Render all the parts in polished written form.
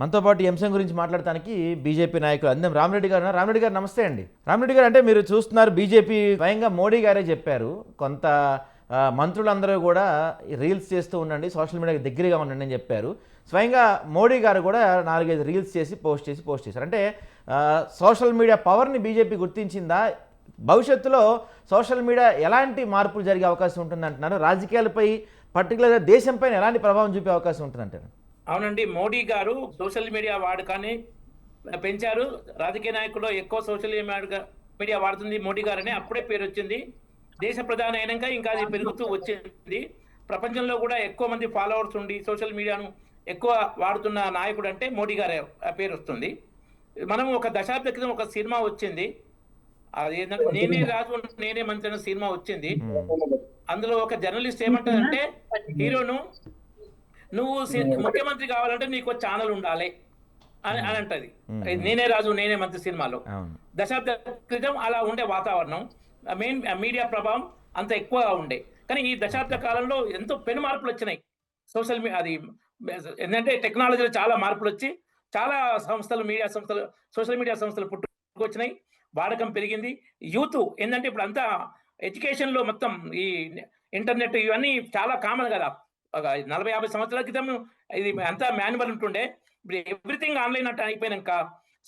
మనతో పాటు ఈ అంశం గురించి మాట్లాడటానికి బీజేపీ నాయకులు అందం రామిరెడ్డి గారు. రామిరెడ్డి గారు నమస్తే అండి. రామిరెడ్డి గారు, అంటే మీరు చూస్తున్నారు, బీజేపీ స్వయంగా మోడీ గారే చెప్పారు, కొంత మంత్రులందరూ కూడా రీల్స్ చేస్తూ ఉండండి, సోషల్ మీడియాకి దగ్గరగా ఉండండి అని చెప్పారు. స్వయంగా మోడీ గారు కూడా 4-5 రీల్స్ చేసి పోస్ట్ చేశారు. అంటే సోషల్ మీడియా పవర్ని బీజేపీ గుర్తించిందా? భవిష్యత్తులో సోషల్ మీడియా ఎలాంటి మార్పులు జరిగే అవకాశం ఉంటుందంటున్నారు? రాజకీయాలపై, పర్టికులర్గా దేశంపైన ఎలాంటి ప్రభావం చూపే అవకాశం ఉంటుందంటారు? అవునండి, మోడీ గారు సోషల్ మీడియా వాడకాన్ని పెంచారు. రాజకీయ నాయకుల్లో ఎక్కువ సోషల్ మీడియా వాడుతుంది మోడీ గారని అప్పుడే పేరు వచ్చింది. దేశ ప్రధాని అయినాక ఇంకా అది పెరుగుతూ వచ్చింది. ప్రపంచంలో కూడా ఎక్కువ మంది ఫాలోవర్స్ ఉండి సోషల్ మీడియాను ఎక్కువ వాడుతున్న నాయకుడు అంటే మోడీ గారే పేరు వస్తుంది. మనం ఒక దశాబ్ద క్రితం ఒక సినిమా వచ్చింది, అది ఏంటంటే నేనే రాజు నేనే మంత్రి అనే సినిమా వచ్చింది. అందులో ఒక జర్నలిస్ట్ ఏమంటాడంటే, హీరోను నువ్వు ముఖ్యమంత్రి కావాలంటే నీకు ఛానల్ ఉండాలి అని అంటది. నేనే రాజు నేనే మంత్రి సినిమాలో దశాబ్ద క్రితం అలా ఉండే వాతావరణం, మెయిన్ మీడియా ప్రభావం అంత ఎక్కువగా ఉండే. కానీ ఈ దశాబ్ద కాలంలో ఎంతో పెను మార్పులు వచ్చినాయి. సోషల్ మీడియా అది ఏంటంటే టెక్నాలజీలో చాలా మార్పులు వచ్చి చాలా సంస్థలు, మీడియా సంస్థలు, సోషల్ మీడియా సంస్థలు పుట్టుకొచ్చినాయి, వాడకం పెరిగింది. యూత్ ఏంటంటే ఇప్పుడు అంతా ఎడ్యుకేషన్లో మొత్తం ఈ ఇంటర్నెట్ ఇవన్నీ చాలా కామన్ కదా. 40-50 సంవత్సరాల క్రితం ఇది అంతా మాన్యువల్ ఉంటుండే. ఇప్పుడు ఎవ్రీథింగ్ ఆన్లైన్ అంటే అయిపోయినాక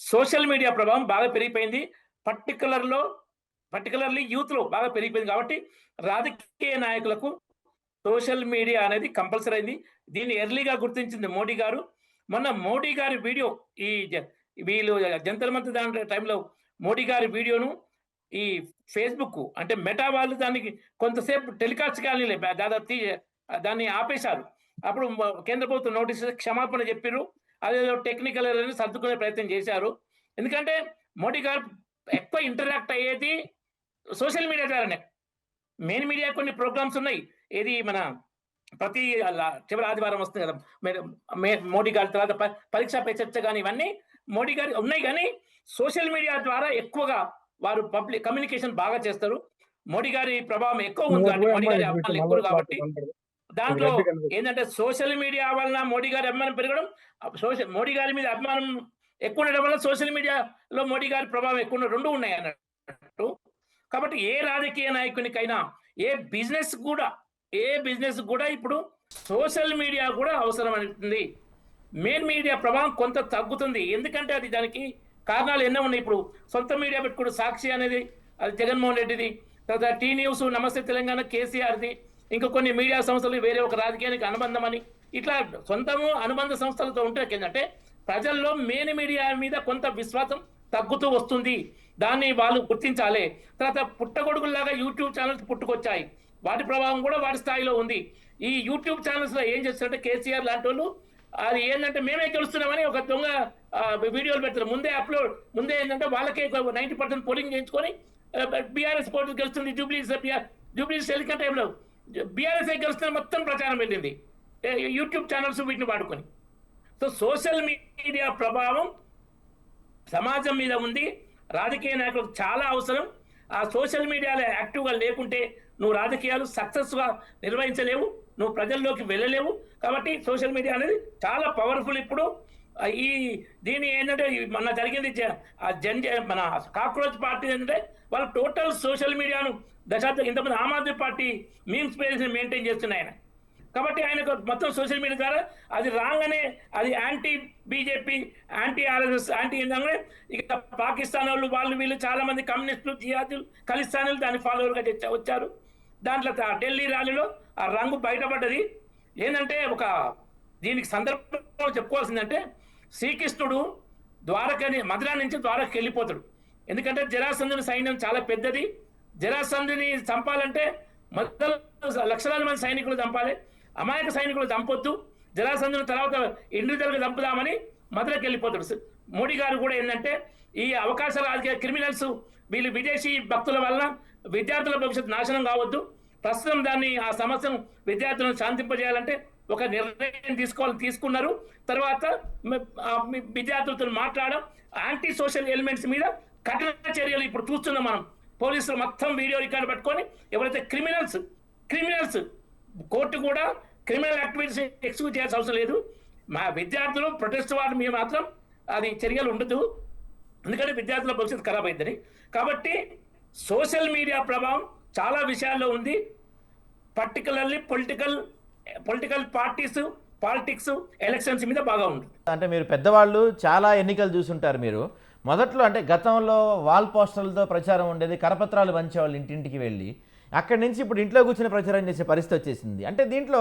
సోషల్ మీడియా ప్రభావం బాగా పెరిగిపోయింది. పర్టికులర్లీ యూత్ లో బాగా పెరిగిపోయింది. కాబట్టి రాజకీయ నాయకులకు సోషల్ మీడియా అనేది కంపల్సరీ అయింది. దీన్ని ఎర్లీగా గుర్తించింది మోడీ గారు. మొన్న మోడీ గారి వీడియో వీళ్ళు జంతర్ మంతర్ దాని టైంలో మోడీ గారి వీడియోను ఈ ఫేస్బుక్ అంటే మెటా వాళ్ళు దానికి కొంతసేపు టెలికాస్ట్ కానీ దాదాపు దాన్ని ఆపేశారు. అప్పుడు కేంద్ర ప్రభుత్వం నోటీసు క్షమాపణ చెప్పారు, అదేదో టెక్నికల్ అని సర్దుకునే ప్రయత్నం చేశారు. ఎందుకంటే మోడీ గారు ఎక్కువ ఇంటరాక్ట్ అయ్యేది సోషల్ మీడియా ద్వారానే. మెయిన్ మీడియా కొన్ని ప్రోగ్రామ్స్ ఉన్నాయి, ఏది మన ప్రతి చివరి ఆదివారం వస్తుంది కదా మోడీ గారి తర్వాత పరీక్ష పే చర్చ కానీ, ఇవన్నీ మోడీ గారి ఉన్నాయి. కానీ సోషల్ మీడియా ద్వారా ఎక్కువగా వారు పబ్లిక్ కమ్యూనికేషన్ బాగా చేస్తారు. మోడీ గారి ప్రభావం ఎక్కువ ఉంది, మోడీ గారి అభిమానులు ఎక్కువ కాబట్టి దాంట్లో ఏంటంటే సోషల్ మీడియా వలన మోడీ గారి అభిమానం పెరగడం, మోడీ గారి మీద అభిమానం ఎక్కువ ఉండడం వల్ల సోషల్ మీడియాలో మోడీ గారి ప్రభావం ఎక్కువ రెండు ఉన్నాయి అన్నట్టు. కాబట్టి ఏ రాజకీయ నాయకునికైనా, ఏ బిజినెస్ కూడా ఇప్పుడు సోషల్ మీడియా కూడా అవసరం అవుతుంది. మెయిన్ మీడియా ప్రభావం కొంత తగ్గుతుంది. ఎందుకంటే అది దానికి కారణాలు ఎన్నో ఉన్నాయి. ఇప్పుడు సొంత మీడియా పెట్టుకుంటూ సాక్షి అనేది అది జగన్మోహన్ రెడ్డిది, తర్వాత టీ న్యూస్, నమస్తే తెలంగాణ కేసీఆర్ది, ఇంకా కొన్ని మీడియా సంస్థలు వేరే ఒక రాజకీయానికి అనుబంధం అని, ఇట్లా సొంతము అనుబంధ సంస్థలతో ఉంటే ఏంటంటే ప్రజల్లో మెయిన్ మీడియా మీద కొంత విశ్వాసం తగ్గుతూ వస్తుంది. దాన్ని వాళ్ళు గుర్తించాలి. తర్వాత పుట్టగొడుగుల్లాగా యూట్యూబ్ ఛానల్స్ పుట్టుకొచ్చాయి, వాటి ప్రభావం కూడా వాటి స్థాయిలో ఉంది. ఈ యూట్యూబ్ ఛానల్స్ లో ఏం చేస్తారంటే కేసీఆర్ లాంటి వాళ్ళు అది ఏంటంటే మేమే గెలుస్తున్నామని ఒక దొంగ వీడియోలు పెడతారు. ముందే ఏంటంటే వాళ్ళకే 90% పోలింగ్ చేయించుకొని బీఆర్ఎస్ పోటీ గెలుస్తుంది, జూబ్లీస్ ఎన్నికల టైంలో బీఆర్ఎస్ గెలుస్తున్న మొత్తం ప్రచారం వెళ్ళింది యూట్యూబ్ ఛానల్స్ వీటిని వాడుకొని. సో సోషల్ మీడియా ప్రభావం సమాజం మీద ఉంది, రాజకీయ నాయకులకు చాలా అవసరం. ఆ సోషల్ మీడియాలో యాక్టివ్గా లేకుంటే నువ్వు రాజకీయాలు సక్సెస్గా నిర్వహించలేవు, నువ్వు ప్రజల్లోకి వెళ్ళలేవు. కాబట్టి సోషల్ మీడియా అనేది చాలా పవర్ఫుల్. ఇప్పుడు దీని ఏంటంటే మొన్న జరిగింది మన కాక్రోచ్ పార్టీ ఏంటంటే వాళ్ళు టోటల్ సోషల్ మీడియాను దశాబ్దం ఇంతమంది Aam Aadmi Party memes page maintain చేస్తున్నాయి ఆయన. కాబట్టి ఆయనకు మొత్తం సోషల్ మీడియా ద్వారా అది రాగానే అది anti BJP, anti RSS, anti ఏంటంటే ఇక పాకిస్తాన్ వాళ్ళు వీళ్ళు చాలా మంది కమ్యూనిస్టులు, జిహాదీలు, ఖలిస్తానీలు దాని ఫాలోవర్గా వచ్చారు. దాంట్లో ఢిల్లీ ర్యాలీలో ఆ రంగు బయటపడ్డది. ఏంటంటే దీనికి సందర్భంలో చెప్పుకోవాల్సిందంటే శ్రీకృష్ణుడు మధురా నుంచి ద్వారకకి వెళ్ళిపోతాడు. ఎందుకంటే జరాసంధుని సైన్యం చాలా పెద్దది, జరాసంధుని చంపాలంటే మొదలు లక్షలాది మంది సైనికులు చంపాలి, అమాయక సైనికులు చంపొద్దు, జరాసంధుని తర్వాత ఇండివిజువల్గా చంపుదామని మధురకి వెళ్ళిపోతాడు. మోడీ గారు కూడా ఏంటంటే ఈ అవకాశ రాజకీయ క్రిమినల్స్ వీళ్ళు విదేశీ భక్తుల వలన విద్యార్థుల భవిష్యత్తు నాశనం కావద్దు, ప్రస్తుతం ఆ సమస్యను విద్యార్థులను శాంతింపజేయాలంటే ఒక నిర్ణయం తీసుకున్నారు. తర్వాత విద్యార్థులతో మాట్లాడడం, యాంటీ సోషల్ ఎలిమెంట్స్ మీద కఠిన చర్యలు ఇప్పుడు చూస్తున్నాం మనం. పోలీసులు మొత్తం వీడియో రికార్డు పట్టుకొని ఎవరైతే క్రిమినల్స్ కోర్టు కూడా క్రిమినల్ యాక్టివిటీస్ ఎక్స్క్యూజ్ చేయాల్సిన అవసరం లేదు. మా విద్యార్థులు ప్రొటెస్ట్ వారు మేము మాత్రం అది చర్యలు ఉండదు, ఎందుకంటే విద్యార్థుల భవిష్యత్తు ఖరాబ్ అవుతుంది. కాబట్టి సోషల్ మీడియా ప్రభావం చాలా విషయాల్లో ఉంది. పర్టికులర్లీ పొలిటికల్ పాలిటిక్స్ ఎలక్షన్స్ మీద బాగా ఉంటుంది. అంటే మీరు పెద్దవాళ్ళు చాలా ఎన్నికలు చూసుంటారు. మీరు మొదట్లో అంటే గతంలో వాల్ పోస్టర్లతో ప్రచారం ఉండేది, కరపత్రాలు పంచేవాళ్ళు ఇంటింటికి వెళ్ళి, అక్కడి నుంచి ఇప్పుడు ఇంట్లో కూర్చొని ప్రచారం చేసే పరిస్థితి వచ్చేసింది. అంటే దీంట్లో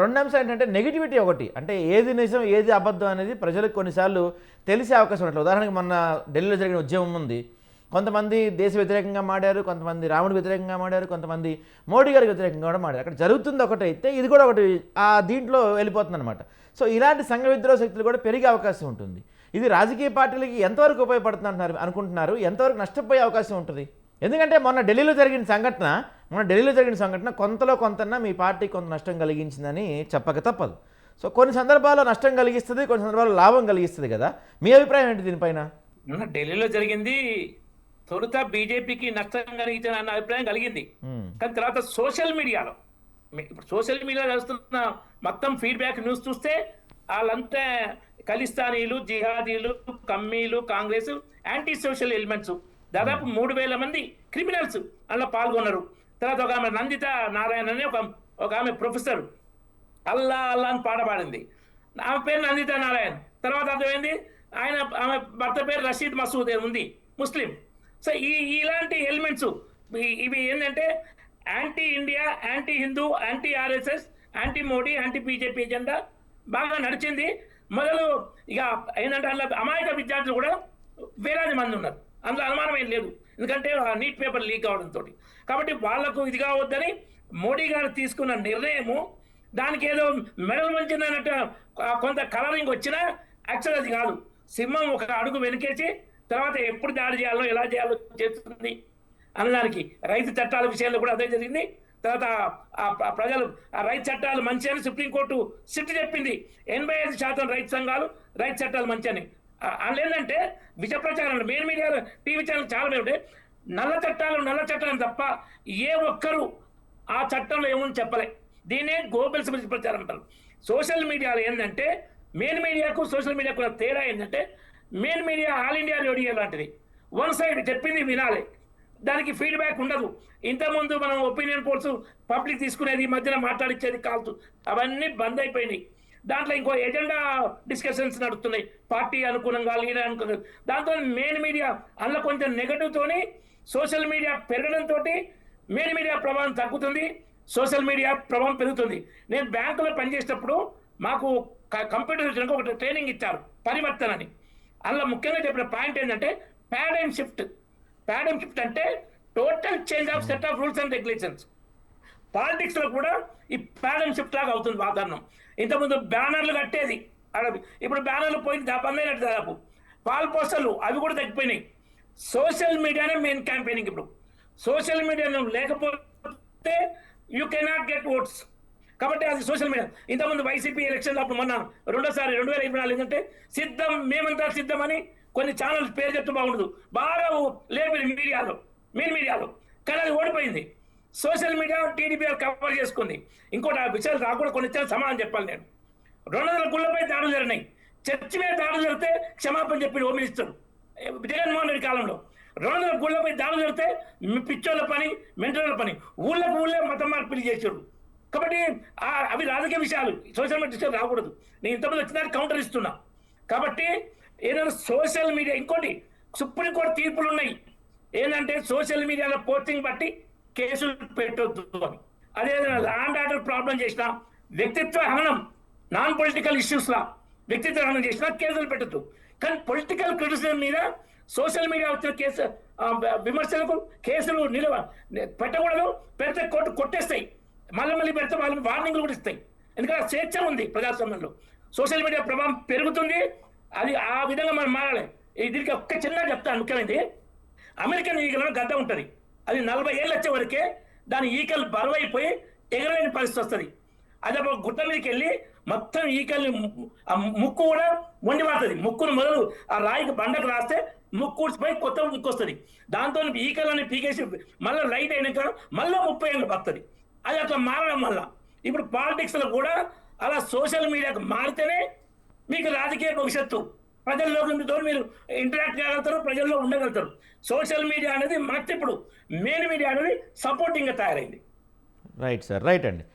రెండు అంశాలు ఏంటంటే నెగిటివిటీ ఒకటి, అంటే ఏది నిజం ఏది అబద్ధం అనేది ప్రజలకు కొన్నిసార్లు తెలిసే అవకాశం ఉంటుంది. ఉదాహరణకి మొన్న ఢిల్లీలో జరిగిన ఉద్యమం ఉంది, కొంతమంది దేశ వ్యతిరేకంగా మాడారు, కొంతమంది రాముడు వ్యతిరేకంగా మాడారు, కొంతమంది మోడీ గారికి వ్యతిరేకంగా కూడా మాడారు. అక్కడ జరుగుతుంది ఒకటైతే ఇది కూడా ఒకటి ఆ దీంట్లో వెళ్ళిపోతుంది అనమాట. సో ఇలాంటి సంఘ విద్రోహ శక్తులు కూడా పెరిగే అవకాశం ఉంటుంది. ఇది రాజకీయ పార్టీలకి ఎంతవరకు ఉపయోగపడుతుంది అనుకుంటున్నారు, ఎంతవరకు నష్టపోయే అవకాశం ఉంటుంది? ఎందుకంటే మొన్న ఢిల్లీలో జరిగిన సంఘటన కొంతలో కొంతన్నా మీ పార్టీ కొంత నష్టం కలిగించిందని చెప్పక తప్పదు. సో కొన్ని సందర్భాల్లో నష్టం కలిగిస్తుంది, కొన్ని సందర్భాల్లో లాభం కలిగిస్తుంది కదా. మీ అభిప్రాయం ఏంటి దీనిపైన? మొన్న ఢిల్లీలో జరిగింది తొలుత బీజేపీకి నష్టం కలిగించిన అన్న అభిప్రాయం కలిగింది. కానీ తర్వాత సోషల్ మీడియాలో వస్తున్న మొత్తం ఫీడ్బ్యాక్ న్యూస్ చూస్తే వాళ్ళంతా ఖలిస్తానీలు, జిహాదీలు, కమ్మీలు, కాంగ్రెస్, యాంటీ సోషల్ ఎలిమెంట్స్ దాదాపు 3,000 మంది క్రిమినల్స్ అందులో పాల్గొన్నారు. తర్వాత ఒక ఆమె నందిత నారాయణ అని ఒక ఆమె ప్రొఫెసర్ అల్లా అల్లా అని పాట పాడింది. ఆమె పేరు నందిత నారాయణ. తర్వాత అర్థమైంది ఆమె భర్త పేరు రషీద్ మసూద్ ఉంది, ముస్లిం. సో ఇలాంటి ఎలిమెంట్స్ ఇవి ఏంటంటే anti India, anti Hindu, anti RSS, anti Modi, anti BJP agenda బాగా నడిచింది. మొదలు ఇక ఏంటంటే అందులో అమాయక విద్యార్థులు కూడా వేలాది మంది ఉన్నారు, అందులో అనుమానం ఏం లేదు, ఎందుకంటే నీట్ పేపర్ లీక్ అవడంతో. కాబట్టి వాళ్లకు ఇది కావద్దని మోడీ గారు తీసుకున్న నిర్ణయము, దానికి ఏదో మెడల్ వంచిందన్నట్టు కొంత కలరింగ్ వచ్చినా యాక్చువల్ అది కాదు. సింహం ఒక అడుగు వెనుకేసి తర్వాత ఎప్పుడు దాడి చేయాలో ఎలా చేయాలో చేస్తుంది అనడానికి రైతు చట్టాల విషయంలో కూడా అదే జరిగింది. తర్వాత ప్రజలు రైతు చట్టాలు మంచి అని సుప్రీంకోర్టు సిట్ చెప్పింది. 85% రైతు సంఘాలు రైతు చట్టాలు మంచి అని. అందులో ఏంటంటే విష ప్రచారం మెయిన్ మీడియా టీవీ ఛానల్ చాలా ఉంటాయి. నల్ల చట్టాలు తప్ప ఏ ఒక్కరు ఆ చట్టంలో ఏమని చెప్పలే. దీన్నే గోబెల్స్ ప్రచారం అంటారు. సోషల్ మీడియాలో ఏంటంటే మెయిన్ మీడియాకు సోషల్ మీడియాకు తేడా ఏంటంటే main media all India radio లాంటిది, వన్ సైడ్ చెప్పింది వినాలి, దానికి ఫీడ్బ్యాక్ ఉండదు. ఇంతకుముందు మనం ఒపీనియన్ పోల్స్ పబ్లిక్ తీసుకునేది, మధ్యన మాట్లాడించేది కాల్స్, అవన్నీ బంద్ అయిపోయినాయి. దాంట్లో ఇంకో ఎజెండా డిస్కషన్స్ నడుస్తున్నాయి, పార్టీ అనుకూలంగా లీడర్ అనుకూలంగా. దాంతో మెయిన్ మీడియా అందులో కొంచెం నెగటివ్తోని సోషల్ మీడియా పెరగడంతో మెయిన్ మీడియా ప్రభావం తగ్గుతుంది, సోషల్ మీడియా ప్రభావం పెరుగుతుంది. నేను బ్యాంకులో పనిచేసేటప్పుడు మాకు కంప్యూటర్ వచ్చినాక ఒక ట్రైనింగ్ ఇచ్చారు, పరివర్తన అని. అందులో ముఖ్యంగా చెప్పిన పాయింట్ ఏంటంటే పారాడైమ్ షిఫ్ట్ అంటే total change of set of rules and regulations. Politics లో కూడా ఈ పారాడైమ్ షిఫ్ట్ లాగా అవుతుంది వాతావరణం. ఇంతకుముందు బ్యానర్లు కట్టేది, ఇప్పుడు బ్యానర్లు పోయింది, బందైనట్టు దాదాపు. పాల్ పోస్టర్లు అవి కూడా తగ్గిపోయినాయి. సోషల్ మీడియానే మెయిన్ క్యాంపెయినింగ్. ఇప్పుడు సోషల్ మీడియా లేకపోతే యూ కెనాట్ గెట్ ఓట్స్. కాబట్టి అది సోషల్ మీడియా. ఇంతకుముందు వైసీపీ ఎలక్షన్ అప్పుడు మొన్న రెండోసారి 2024 ఏంటంటే సిద్ధం, మేమంతా సిద్ధం అని కొన్ని ఛానల్స్ పేరు చెప్తూ బాగుండదు, బాగా లేదు మెయిన్ మీడియాలో. కానీ అది ఓడిపోయింది. సోషల్ మీడియా టీడీపీ కవర్ చేసుకుంది. ఇంకోటి ఆ విషయాలు రాకుండా కొన్ని సమాధానం చెప్పాలి. నేను 200 గుళ్ళపై దాడులు జరిగినాయి, చర్చి మీద దాడులు జరిగితే క్షమాపణ చెప్పి హోమ్ మినిస్టర్ జగన్మోహన్ రెడ్డి కాలంలో. 200 గుళ్ళపై దాడులు జరిగితే పిచ్చోళ్ళ పని, మెంటోళ్ళ పని, ఊళ్ళే మత మార్పిడి చేశారు. కాబట్టి అవి రాజకీయ విషయాలు, సోషల్ మీడియా విషయాలు రాకూడదు. నేను ఇంతమంది వచ్చిన కౌంటర్ ఇస్తున్నా. కాబట్టి ఏదైనా సోషల్ మీడియా, ఇంకోటి సుప్రీంకోర్టు తీర్పులు ఉన్నాయి ఏంటంటే సోషల్ మీడియాలో పోస్టింగ్ బట్టి కేసులు పెట్టొద్దు అని. అదేవిధంగా ల్యాండ్ ఆర్డర్ ప్రాబ్లం చేసినా, వ్యక్తిత్వ హననం, నాన్ పొలిటికల్ ఇష్యూస్లా వ్యక్తిత్వ హననం చేసినా కేసులు పెట్టద్దు. కానీ పొలిటికల్ క్రిటిసిజం మీద సోషల్ మీడియా వచ్చిన కేసు విమర్శలకు కేసులు పెట్టకూడదు. పెడితే కోర్టు కొట్టేస్తాయి, మళ్ళీ పెడితే వాళ్ళకి వార్నింగ్లు కూడా ఇస్తాయి. ఎందుకంటే స్వేచ్ఛ ఉంది ప్రజాస్వామ్యంలో. సోషల్ మీడియా ప్రభావం పెరుగుతుంది, అది ఆ విధంగా మనం మారాలి. దీనికి ఒక్క చిన్న చెప్తాను ముఖ్యమైనది. అమెరికన్ ఈగలను గద్ద ఉంటుంది, అది 40 ఏళ్ళు వచ్చే వరకే దాని ఈకలు బరువైపోయి ఎగరలేని పరిస్థితి వస్తుంది. అది ఒక గుట్ట మీదకి వెళ్ళి మొత్తం ఈకల్ని ముక్కు కూడా మొండి పడుతుంది. ముక్కును మొదలు ఆ రాయికి బండకు రాస్తే ముక్కు ఊడ్చిపోయి కొత్త ముక్కు వస్తుంది. దాంతో ఈకలని పీకేసి మళ్ళీ లైట్ అయినాక మళ్ళీ 30 ఏళ్ళు పడుతుంది. అది అట్లా మారడం వల్ల ఇప్పుడు పాలిటిక్స్లో కూడా అలా సోషల్ మీడియాకు మారితేనే మీకు రాజకీయ భవిష్యత్తు, ప్రజల్లోకి మీరు ఇంటరాక్ట్ కాగలుగుతారు, ప్రజల్లో ఉండగలుగుతారు. సోషల్ మీడియా అనేది మనకి ఇప్పుడు మెయిన్ మీడియా అనేది సపోర్టింగ్గా తయారైంది. రైట్ సార్, రైట్ అండి.